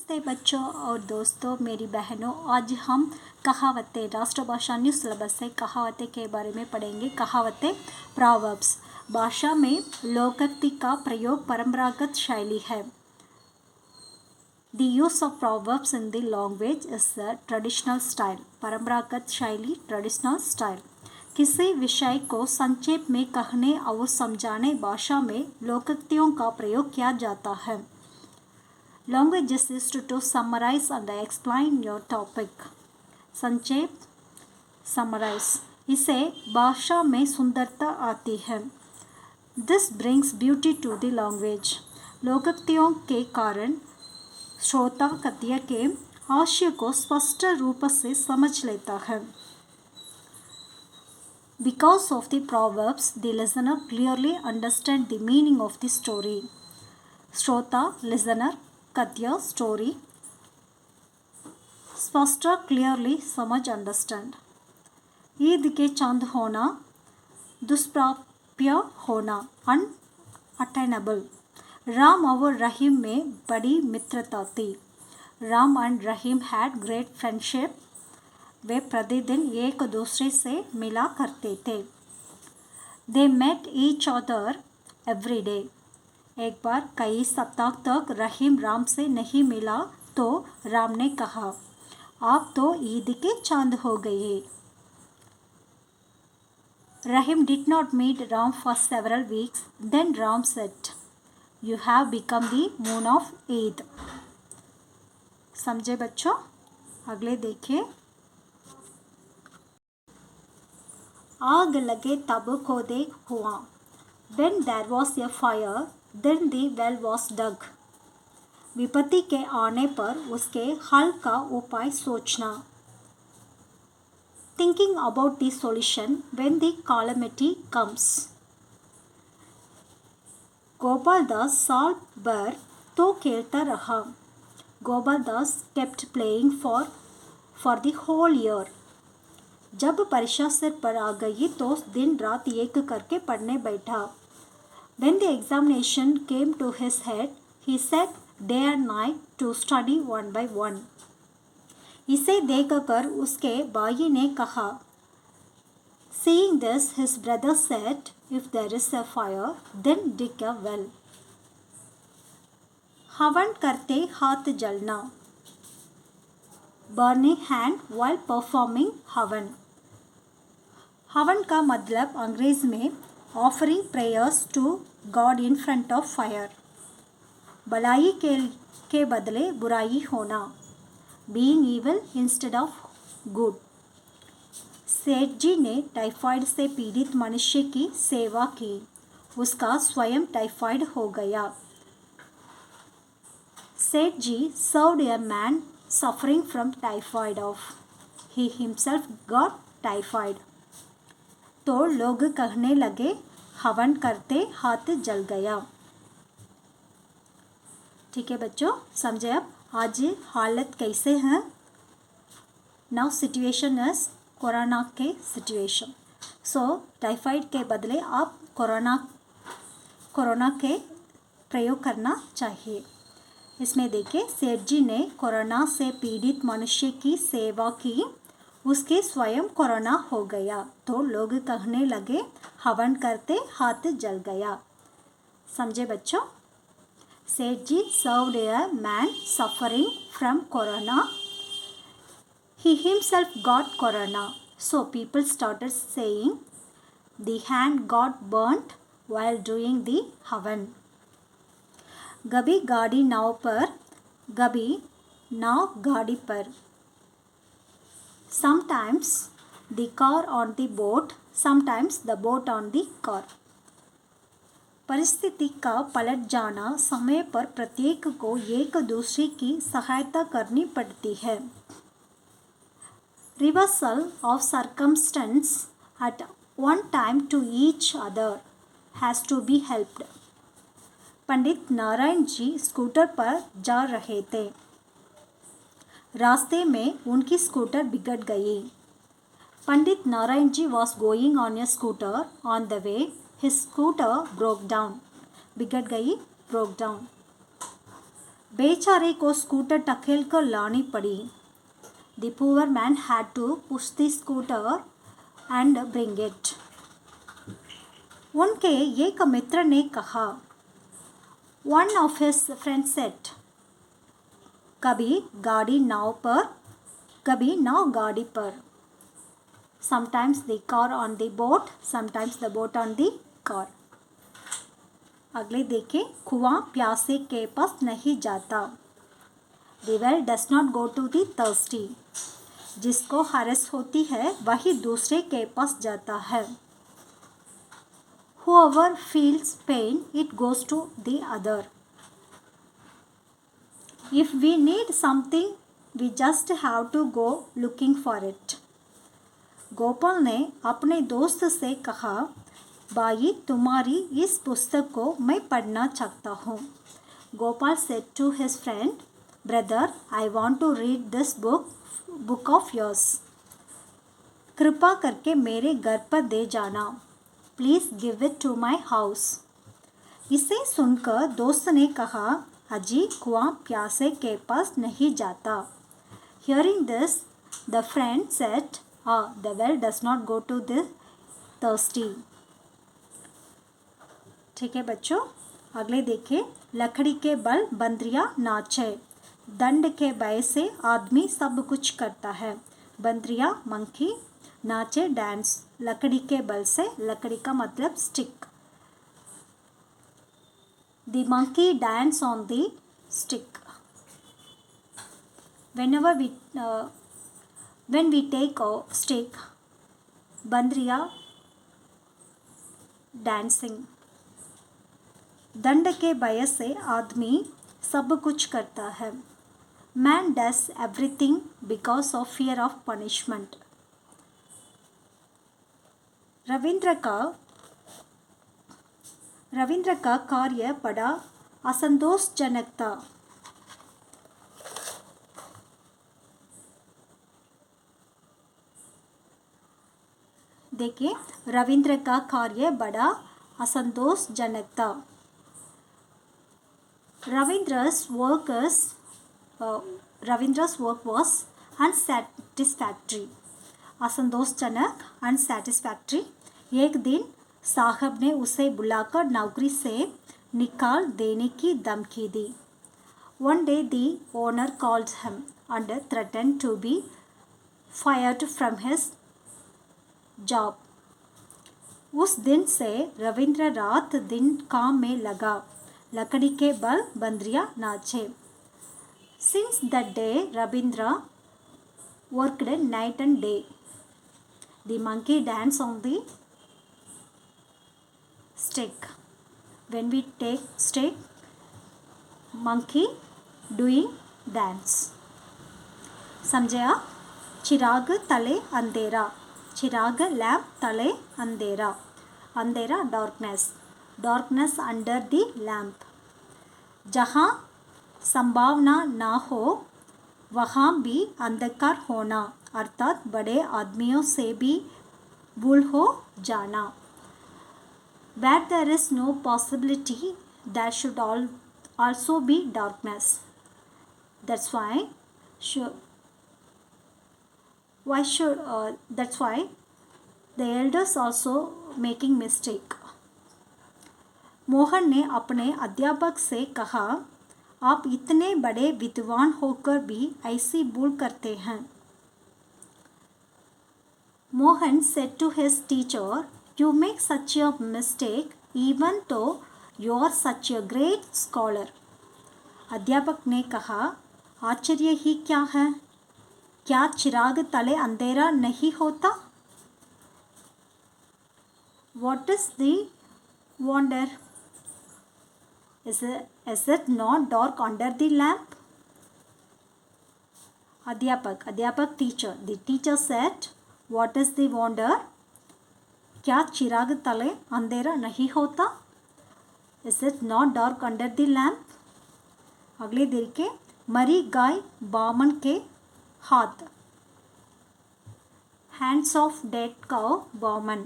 नमस्ते बच्चों और दोस्तों, मेरी बहनों। आज हम कहावतें राष्ट्रभाषा न्यू सिलेबस से कहावतें के बारे में पढ़ेंगे। कहावतें प्रोवर्ब्स भाषा में लोकोक्ति का प्रयोग परंपरागत शैली है। The use of proverbs in the language is a traditional style। परंपरागत शैली ट्रेडिशनल स्टाइल। किसी विषय को संक्षेप में कहने और समझाने भाषा में लोकोक्तियों का प्रयोग किया जाता है। Language is used to summarize and explain your topic। संक्षेप summarize, इसे भाषा में सुंदरता आती है। This brings beauty to the language। लोकोक्तियों के कारण श्रोता कथ्य के आशय को स्पष्ट रूप से समझ लेता है। Because of the proverbs, the listener clearly understands the meaning of the story। श्रोता listener कथ्य स्टोरी स्पष्ट क्लियरली समझ अंडरस्टैंड। ईद के चांद होना दुष्प्राप्य होना अनअटेनेबल। राम और रहीम में बड़ी मित्रता थी। Ram and Rahim had great friendship. वे प्रतिदिन एक दूसरे से मिला करते थे। They met each other every day. एक बार कई सप्ताह तक रहीम राम से नहीं मिला तो राम ने कहा, आप तो ईद के चांद हो गए। Rahim did not meet Ram for several weeks. Then Ram said, you have become the moon of Eid. समझे बच्चों? अगले देखिए। आग लगे तब खोदे हुआ। When there was a fire, then the well was dug। विपत्ति के आने पर उसके हल का उपाय सोचना। Thinking about the solution when the calamity comes। Gopal Das साल भर तो खेलता रहा। Gopal Das kept playing for the whole year। जब परीक्षा सिर पर आ गई तो दिन रात एक करके पढ़ने बैठा। When the examination came to his head, he sat day and night to study one by one। इसे देखकर उसके भाई ने कहा। Seeing this, his brother said, if there is a fire, then dig a well। हवन करते हाथ जलना। Burning hand while performing हवन। हवन का मतलब अंग्रेज में offering prayers to God in front of fire. भलाई के बदले बुराई होना। Being evil instead of good. सेठ जी ने टाइफाइड से पीड़ित मनुष्य की सेवा की। उसका स्वयं टाइफाइड हो गया। Seth ji served a man suffering from typhoid off. He himself got typhoid. तो लोग कहने लगे, हवन करते हाथ जल गया। ठीक है बच्चों, समझे? अब आज हालत कैसे हैं? नाउ सिचुएशन इज कोरोना के सिचुएशन। सो टाइफाइड के बदले आप कोरोना के प्रयोग करना चाहिए। इसमें देखिए, सेठ जी ने कोरोना से पीड़ित मनुष्य की सेवा की। उसके स्वयं कोरोना हो गया तो लोग कहने लगे, हवन करते हाथ जल गया। समझे बच्चों? Seth ji served a man suffering from corona. He himself got corona. So people started saying, the hand got burned while doing the havan. कभी गाड़ी नाव पर, कभी नाव गाड़ी पर। Sometimes the car on the boat, sometimes the boat on the car। परिस्थिति का पलट जाना समय पर प्रत्येक को एक दूसरे की सहायता करनी पड़ती है। Reversal of circumstance at one time to each other has to be helped। Pandit Narayan ji scooter पर जा रहे थे। रास्ते में उनकी स्कूटर बिगड़ गई। Pandit Narayan ji was going on a scooter. On the way his scooter broke down. बिगड़ गई, ब्रोक डाउन। बेचारे को स्कूटर टकेल कर लानी पड़ी. The poor man had to push the scooter and bring it. उनके एक मित्र ने कहा. One of his friends said, कभी गाड़ी नाव पर, कभी नाव गाड़ी पर. Sometimes the car on the boat, sometimes the boat on the car. अगले देखें. कुआं प्यासे के पास नहीं जाता. The well does not go to the thirsty. जिसको हरस होती है वही दूसरे के पास जाता है. Whoever feels pain, it goes to the other. If we need something, we just have to go looking for it. Gopal ने अपने दोस्त से कहा, भाई तुम्हारी इस पुस्तक को मैं पढ़ना चाहता हूँ. Gopal said to his friend, brother, I want to read this book of yours. कृपा करके मेरे घर पर दे जाना. Please give it to my house. इसे सुनकर दोस्त ने कहा, अजी कुआं प्यासे के पास नहीं जाता. Hearing this, the friend said, the well does not go to the thirsty. ठीक है बच्चों. अगले देखें. लकड़ी के बल बंदरिया नाचे. दंड के भय से आदमी सब कुछ करता है. बंदरिया मंकी, नाचे डांस. लकड़ी के बल से, लकड़ी का मतलब stick. The monkey dance on the stick. Whenever when we take a stick, बंदरिया dancing. दंड के भय से आदमी सब कुछ करता है. Man does everything because of fear of punishment. Ravindra का कार्य बड़ा असंतोषजनक था. देखिए. रविंद्र का कार्य बड़ा असंतोषजनक था. Ravindra's work was unsatisfactory. असंतोषजनक, unsatisfactory. एक दिन साहब ने उसे बुलाकर नौकरी से निकाल देने की धमकी दी. One day the owner called him and threatened to be fired from his job. उस दिन से रविंद्र रात दिन काम में लगा. लकड़ी के बल बंदरिया नाचे. Since that day, Rabindra worked night and day. The monkey danced on the stick. When we take stick, monkey doing dance. समझे आप? चिराग तले अंधेरा. चिराग लैम्प तले अंधेरा. अंधेरा darkness. Darkness under the lamp. जहाँ संभावना ना हो वहाँ भी अंधकार होना, अर्थात बड़े आदमियों से भी भूल हो जाना. Where there is no possibility, there should also be darkness. That's why the elders also making mistake. Mohan ने अपने अध्यापक से कहा, आप इतने बड़े विद्वान होकर भी ऐसी भूल करते हैं. Mohan said to his teacher, you make such a mistake even though you are such a great scholar. अध्यापक ने कहा, आश्चर्य ही क्या है, क्या चिराग तले अंधेरा नहीं होता? What is the wonder? Is it not dark under the lamp? अध्यापक teacher. The teacher said, what is the wonder? क्या चिराग तले अंधेरा नहीं होता? Is it not dark under the lamp? अगले दिन के. मरी गाय बामन के हाथ. Hands of dead cow बामन.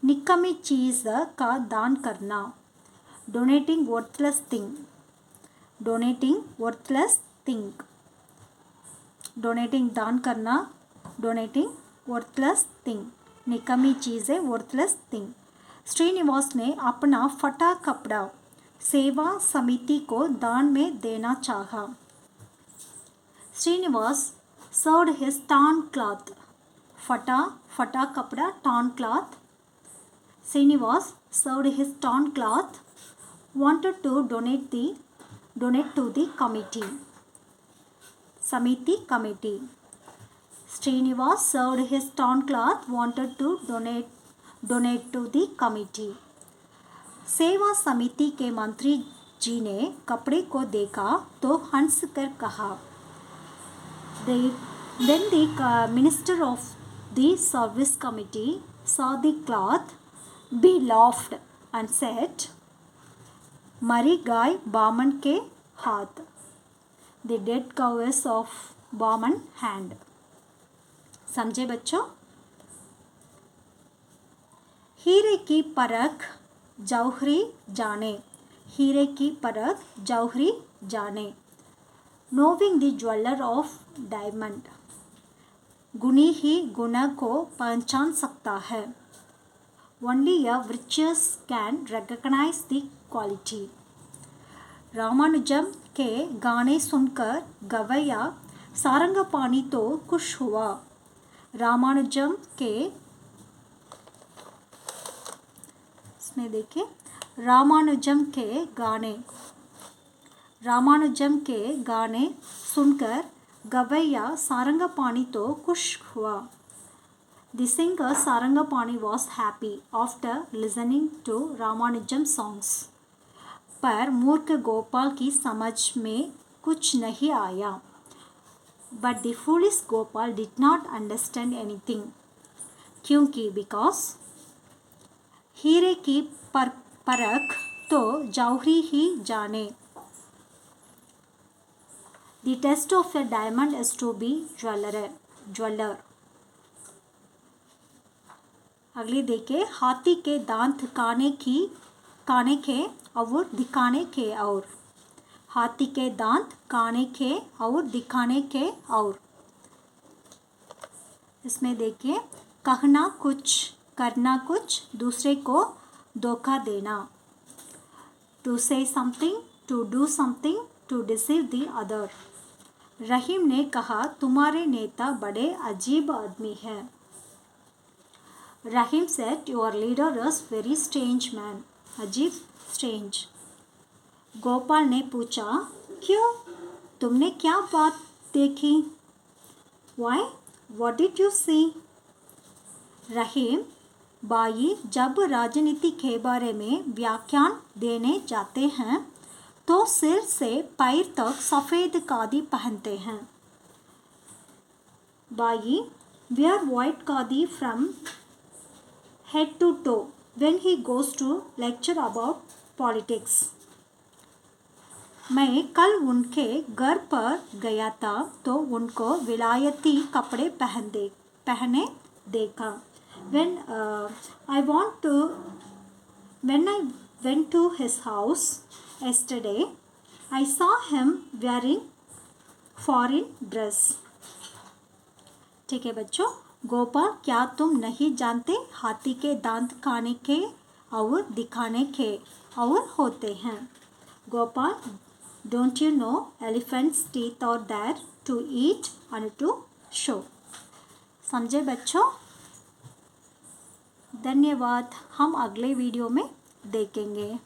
निकम्मी चीज का दान करना. Donating worthless thing. Donating worthless thing, donating दान करना, डोनेटिंग वर्थलेस थिंग, निकम्मी चीज़ें वर्थलेस थिंग। श्रीनिवास ने अपना फटा कपड़ा सेवा समिति को दान में देना चाहा। Srinivas served his torn cloth, फटा कपड़ा torn cloth, Srinivas served his torn cloth, wanted to donate to the committee, Samiti committee. Srinivas served his torn cloth, wanted to donate to the committee. सेवा समिति के मंत्री जी ने कपड़े को देखा तो हंस कर कहा। Then the minister of the service committee saw the cloth, he laughed and said, मरी गाय बामन के हाथ, the dead cow is of Baman hand। समझे बच्चों? हीरे की परख जौहरी जाने, हीरे की परख जौहरी जाने। Knowing the jeweller of diamond, गुणी ही गुण को पहचान सकता है। ओनली अ विचर्स can recognise the quality. Ramanujam के गाने सुनकर गवैया सारंगपाणी तो खुश हुआ। रामानुजम के, इसमें देखें, रामानुजम के गाने सुनकर गवैया सारंगपाणी तो खुश हुआ। The singer Sarangapani was happy after listening to Ramanujam songs. पर मूर्ख गोपाल की समझ में कुछ नहीं आया। But the foolish Gopal did not understand anything. क्योंकि because हीरे की परख तो जौहरी ही जाने। The test of a diamond is to be jeweler। अगली देखिए, हाथी के दांत काने के और दिखाने के और, हाथी के दांत काने के और दिखाने के और। इसमें देखिए, कहना कुछ करना कुछ, दूसरे को धोखा देना। To say something, to do something, to deceive the other। रहीम ने कहा तुम्हारे नेता बड़े अजीब आदमी हैं। रहीम said your leader is very strange man। अजीब, strange। गोपाल ने पूछा क्यों, तुमने क्या बात देखी? Why? What did you see? Rahim, by जब राजनीति के बारे में व्याख्यान देने जाते हैं तो सिर से पैर तक सफ़ेद खादी पहनते हैं। By wear white khadi from head to toe when he goes to lecture about politics। मैं कल उनके घर पर गया था तो उनको विलायती कपड़े पहने देखा। When I went to his house yesterday, I saw him wearing foreign dress। ठीक है बच्चों, गोपाल क्या तुम नहीं जानते हाथी के दांत खाने के और दिखाने के और होते हैं? Gopal, don't you know elephants' teeth are there to eat and to show। समझे बच्चों? धन्यवाद, हम अगले वीडियो में देखेंगे।